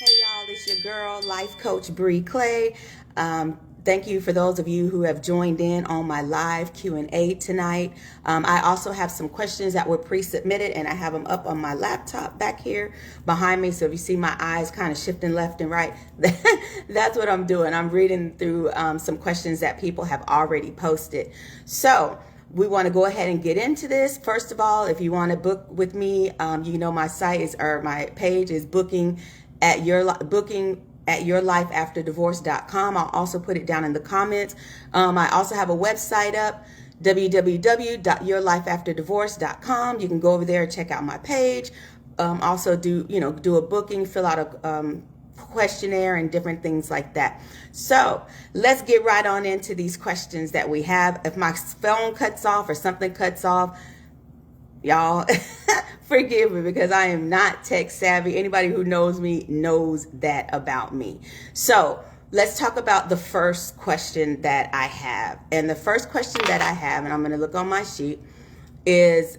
Hey y'all, it's your girl, Life Coach Bree Clay. Thank you for those of you who have joined in on my live Q&A tonight. I also have some questions that were pre-submitted and I have them up on my laptop back here behind me. So if you see my eyes kind of shifting left and right, that's what I'm doing. I'm reading through some questions that people have already posted. So we want to go ahead and get into this. First of all, if you want to book with me, you know my site is, or my page is booking at yourlifeafterdivorce.com. I'll also put it down in the comments. I also have a website up, www.yourlifeafterdivorce.com. You can go over there and check out my page. Also do a booking, fill out a questionnaire and different things like that. So let's get right on into these questions that we have. If my phone cuts off or something cuts off, y'all forgive me because I am not tech savvy. Anybody who knows me knows that about me. So let's talk about the first question that I have. And the first question that I have, and I'm going to look on my sheet, is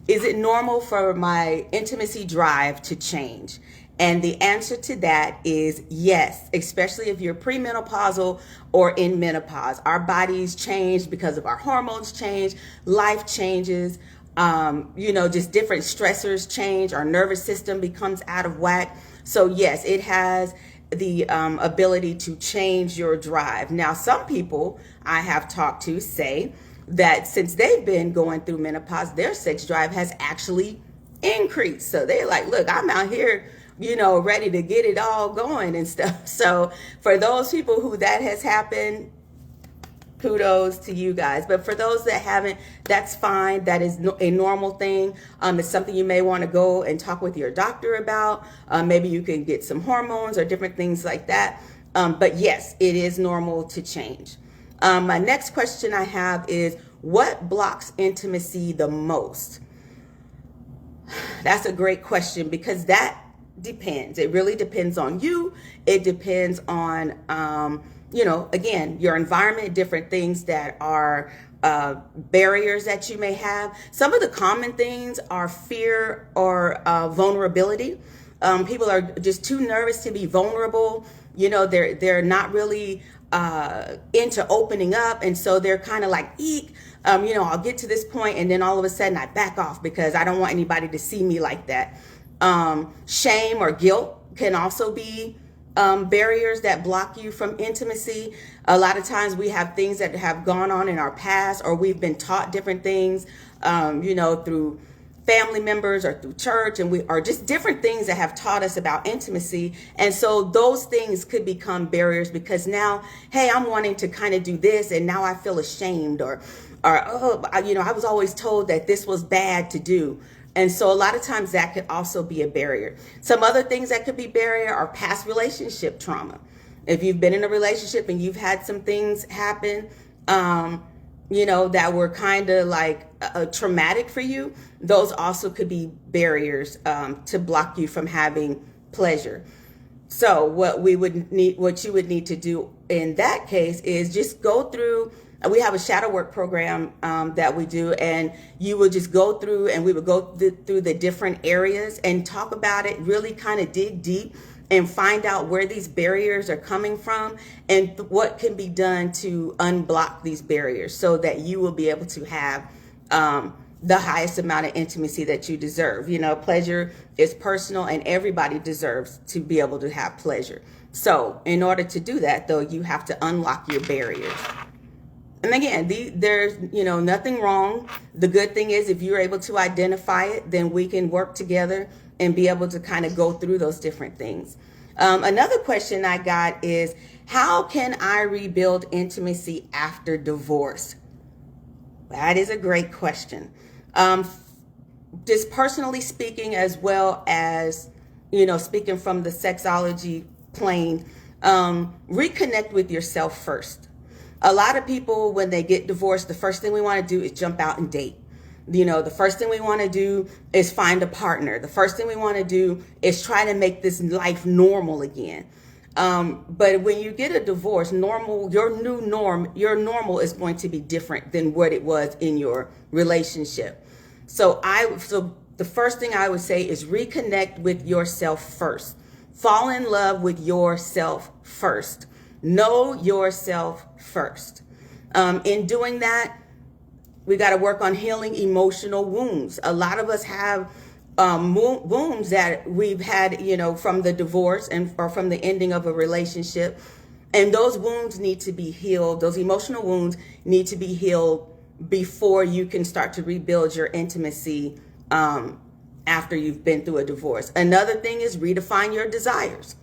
it normal for my intimacy drive to change? And the answer to that is yes, especially if you're premenopausal or in menopause. Our bodies change because of our hormones change, life changes, just different stressors change. Our nervous system becomes out of whack. So yes, it has the ability to change your drive. Now, some people I have talked to say that since they've been going through menopause, their sex drive has actually increased. So they're like, look, I'm out here, ready to get it all going and stuff. So for those people who that has happened, kudos to you guys. But for those that haven't, that's fine. That is a normal thing. It's something you may want to go and talk with your doctor about. Maybe you can get some hormones or different things like that. But yes, it is normal to change. My next question I have is, what blocks intimacy the most? That's a great question because that depends. It really depends on you. It depends on, again, your environment, different things that are barriers that you may have. Some of the common things are fear or vulnerability. People are just too nervous to be vulnerable. They're not really into opening up. And so they're kind of like, eek, I'll get to this point and then all of a sudden I back off because I don't want anybody to see me like that. Shame or guilt can also be barriers that block you from intimacy. A lot of times we have things that have gone on in our past, or we've been taught different things, through family members or through church, and we are just different things that have taught us about intimacy. And so those things could become barriers because now, hey, I'm wanting to kind of do this and now I feel ashamed or I was always told that this was bad to do. And so a lot of times that could also be a barrier. Some other things that could be barrier are past relationship trauma. If you've been in a relationship and you've had some things happen, that were kind of like traumatic for you, those also could be barriers to block you from having pleasure. So what you would need to do in that case is just go through. We have a shadow work program that we do, and you would just go through, and we would go through the different areas and talk about it, really kind of dig deep and find out where these barriers are coming from and what can be done to unblock these barriers so that you will be able to have the highest amount of intimacy that you deserve. Pleasure is personal and everybody deserves to be able to have pleasure. So in order to do that, though, you have to unlock your barriers. And again, there's nothing wrong. The good thing is if you're able to identify it, then we can work together and be able to kind of go through those different things. Another question I got is, how can I rebuild intimacy after divorce? That is a great question. Just personally speaking, as well as, speaking from the sexology plane, reconnect with yourself first. A lot of people, when they get divorced, the first thing we want to do is jump out and date. The first thing we want to do is find a partner. The first thing we want to do is try to make this life normal again. But when you get a divorce, your normal is going to be different than what it was in your relationship. So the first thing I would say is reconnect with yourself first. Fall in love with yourself first. Know yourself first. In doing that, we got to work on healing emotional wounds. A lot of us have wounds that we've had, from the divorce or from the ending of a relationship. And those wounds need to be healed. Those emotional wounds need to be healed before you can start to rebuild your intimacy after you've been through a divorce. Another thing is redefine your desires.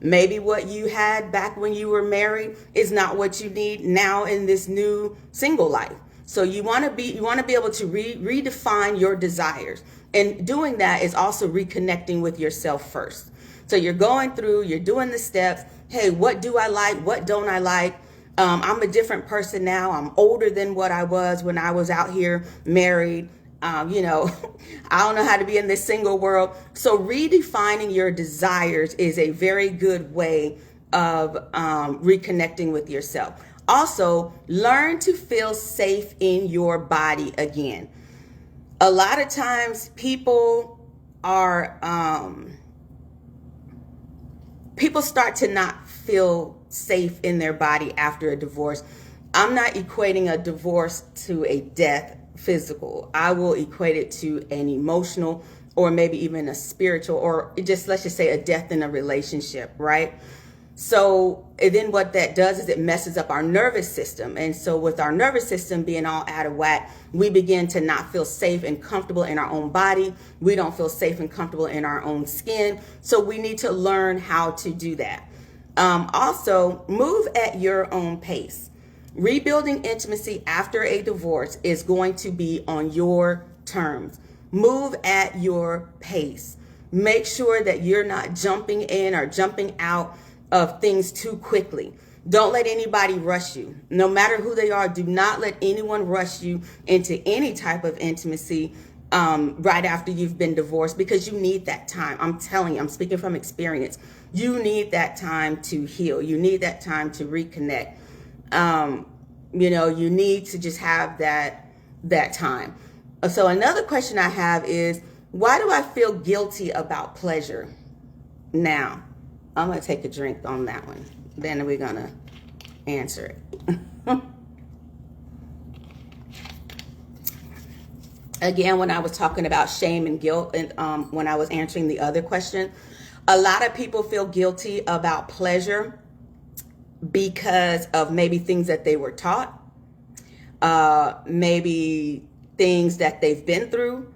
Maybe what you had back when you were married is not what you need now in this new single life. So you want to be able to redefine your desires. And doing that is also reconnecting with yourself first. So you're doing the steps. Hey, what do I like? What don't I like? I'm a different person now. I'm older than what I was when I was out here married. I don't know how to be in this single world. So redefining your desires is a very good way of reconnecting with yourself. Also, learn to feel safe in your body again. A lot of times people start to not feel safe in their body after a divorce. I'm not equating a divorce to a death physical. I will equate it to an emotional or maybe even a spiritual, or let's just say a death in a relationship, right? So then what that does is it messes up our nervous system. And so with our nervous system being all out of whack, we begin to not feel safe and comfortable in our own body. We don't feel safe and comfortable in our own skin. So we need to learn how to do that. Also, move at your own pace. Rebuilding intimacy after a divorce is going to be on your terms. Move at your pace. Make sure that you're not jumping in or jumping out of things too quickly. Don't let anybody rush you. No matter who they are, do not let anyone rush you into any type of intimacy right after you've been divorced, because you need that time. I'm telling you, I'm speaking from experience. You need that time to heal. You need that time to reconnect. You need to just have that time. So another question I have is, why do I feel guilty about pleasure? Now, I'm going to take a drink on that one. Then we're going to answer it. Again, when I was talking about shame and guilt, and when I was answering the other question, a lot of people feel guilty about pleasure because of maybe things that they were taught, maybe things that they've been through,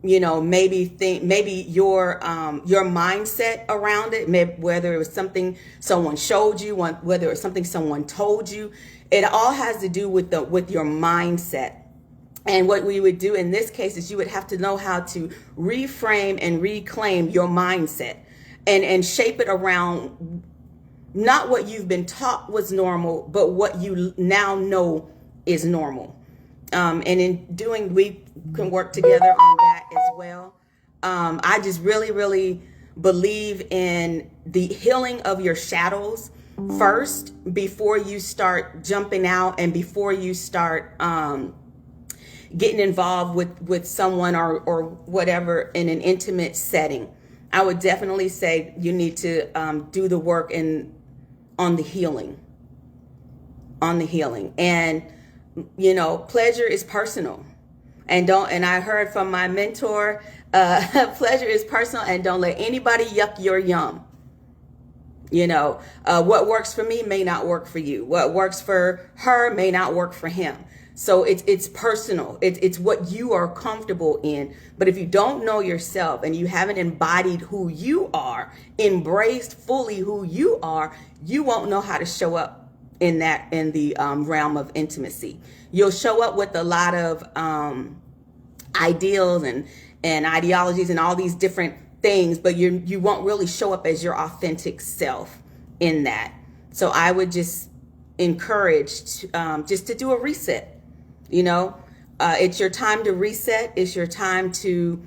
maybe your mindset around it, maybe whether it was something someone showed you, whether it was something someone told you. It all has to do with your mindset. And what we would do in this case is you would have to know how to reframe and reclaim your mindset and shape it around not what you've been taught was normal, but what you now know is normal. And in doing, we can work together on that as well. I just really, really believe in the healing of your shadows first before you start jumping out and before you start getting involved with someone or whatever in an intimate setting. I would definitely say you need to do the work on the healing. And pleasure is personal. And I heard from my mentor, pleasure is personal, and don't let anybody yuck your yum. What works for me may not work for you. What works for her may not work for him. So it's personal. It's what you are comfortable in. But if you don't know yourself and you haven't embodied who you are, embraced fully who you are, you won't know how to show up in the realm of intimacy. You'll show up with a lot of ideals and ideologies and all these different things, but you won't really show up as your authentic self in that. So I would just encourage just to do a reset. It's your time to reset. It's your time to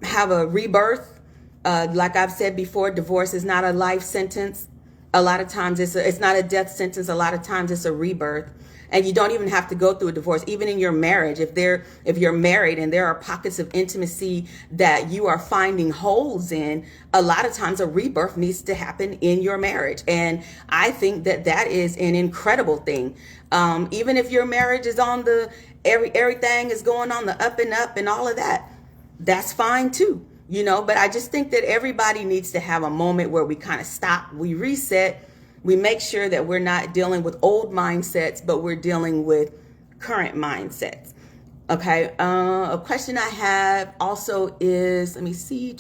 have a rebirth. Like I've said before, divorce is not a life sentence. A lot of times it's not a death sentence. A lot of times it's a rebirth. And you don't even have to go through a divorce. Even in your marriage, if you're married and there are pockets of intimacy that you are finding holes in, a lot of times a rebirth needs to happen in your marriage. And I think that that is an incredible thing. Even if your marriage is on the, everything is going on the up and all of that, that's fine too. But I just think that everybody needs to have a moment where we kind of stop, we reset, we make sure that we're not dealing with old mindsets, but we're dealing with current mindsets. Okay. A question I have also is, let me see.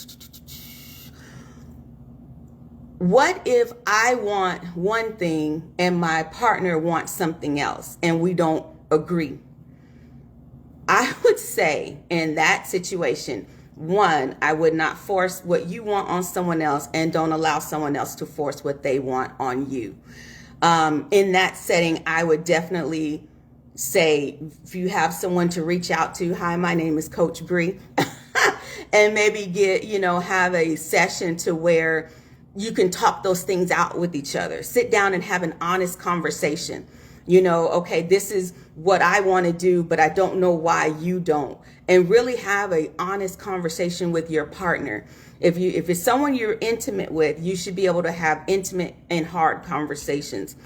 What if I want one thing and my partner wants something else and we don't agree? I would say in that situation, one, I would not force what you want on someone else, and don't allow someone else to force what they want on you. In that setting, I would definitely say, if you have someone to reach out to, hi, my name is Coach Bree, and maybe have a session to where you can talk those things out with each other. Sit down and have an honest conversation. Okay, this is what I want to do, but I don't know why you don't. And really have a honest conversation with your partner. If it's someone you're intimate with, you should be able to have intimate and hard conversations.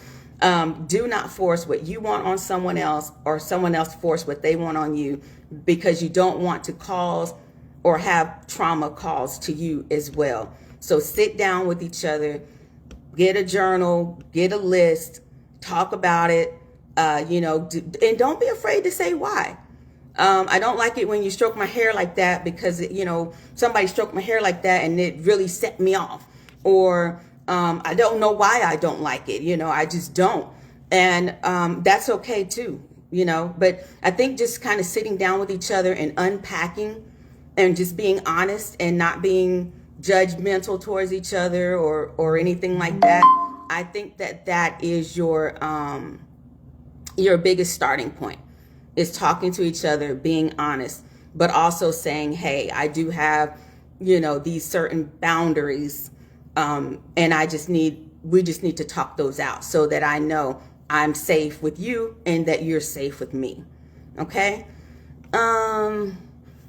Do not force what you want on someone else, or someone else force what they want on you, because you don't want to cause or have trauma caused to you as well. So sit down with each other, get a journal, get a list, talk about it, and don't be afraid to say why. I don't like it when you stroke my hair like that, because, somebody stroked my hair like that and it really set me off. Or I don't know why I don't like it. I just don't. And that's okay too, But I think just kind of sitting down with each other and unpacking and just being honest and not being judgmental towards each other or anything like that. I think that is your biggest starting point, is talking to each other, being honest, but also saying, hey, I do have, these certain boundaries. And we just need to talk those out so that I know I'm safe with you and that you're safe with me. Okay.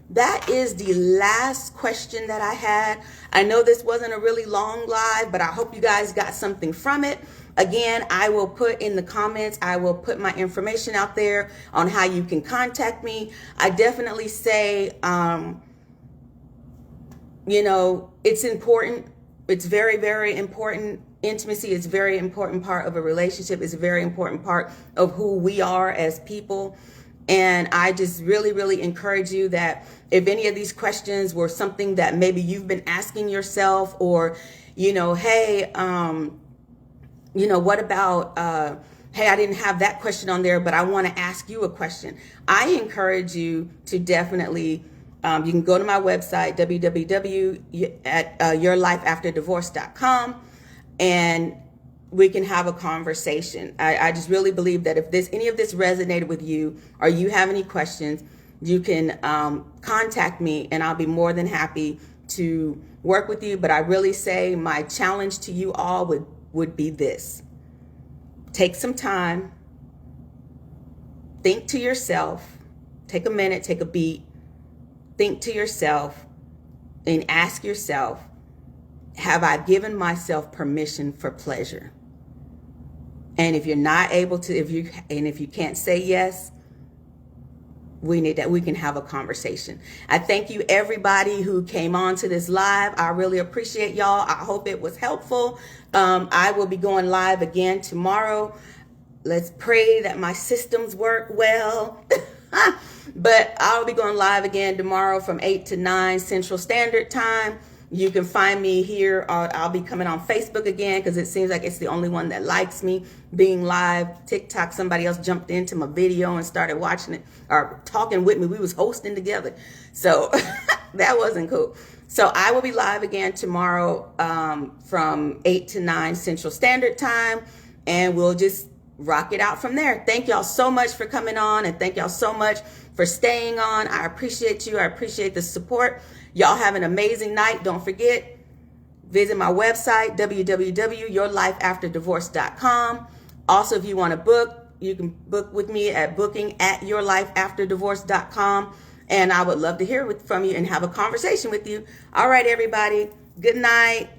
That is the last question that I had. I know this wasn't a really long live, but I hope you guys got something from it. Again, I will put in the comments, I will put my information out there on how you can contact me. I definitely say, it's important. It's very, very important. Intimacy is a very important part of a relationship. It's a very important part of who we are as people. And I just really, really encourage you that if any of these questions were something that maybe you've been asking yourself, or, hey, what about, hey, I didn't have that question on there, but I want to ask you a question. I encourage you to definitely, you can go to my website, www.yourlifeafterdivorce.com, and we can have a conversation. I just really believe that if any of this resonated with you, or you have any questions, you can contact me, and I'll be more than happy to work with you. But I really say my challenge to you all would be this. Take some time, think to yourself, take a minute, take a beat, think to yourself, and ask yourself, have I given myself permission for pleasure? And if you're not able to, if you can't say yes, we can have a conversation. I thank you, everybody who came on to this live. I really appreciate y'all. I hope it was helpful. I will be going live again tomorrow. Let's pray that my systems work well. But I'll be going live again tomorrow from 8 to 9 Central Standard Time. You can find me here. I'll be coming on Facebook again, because it seems like it's the only one that likes me being live. TikTok, somebody else jumped into my video and started watching it or talking with me. We was hosting together. So that wasn't cool. So I will be live again tomorrow from 8 to 9 Central Standard Time, and we'll just rock it out from there. Thank y'all so much for coming on, and thank y'all so much for staying on. I appreciate you. I appreciate the support. Y'all have an amazing night. Don't forget, visit my website, www.yourlifeafterdivorce.com. Also, if you want to book, you can book with me at booking@yourlifeafterdivorce.com. And I would love to hear from you and have a conversation with you. All right, everybody. Good night.